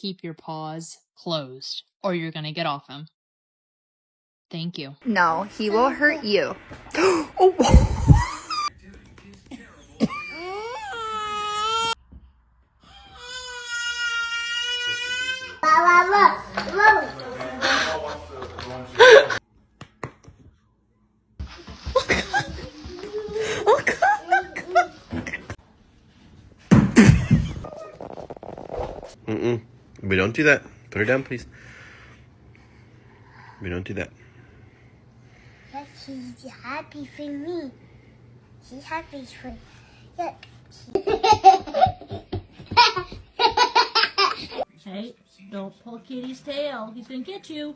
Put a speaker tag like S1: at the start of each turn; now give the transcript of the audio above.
S1: keep your paws closed or you're going to get off him. Thank you.
S2: No, he will hurt you. Oh.
S3: We don't do that. Put her down, please. We don't do that.
S4: Look, he's happy for me. He's happy for... Look.
S5: Hey, don't pull Kitty's tail. He's gonna get you.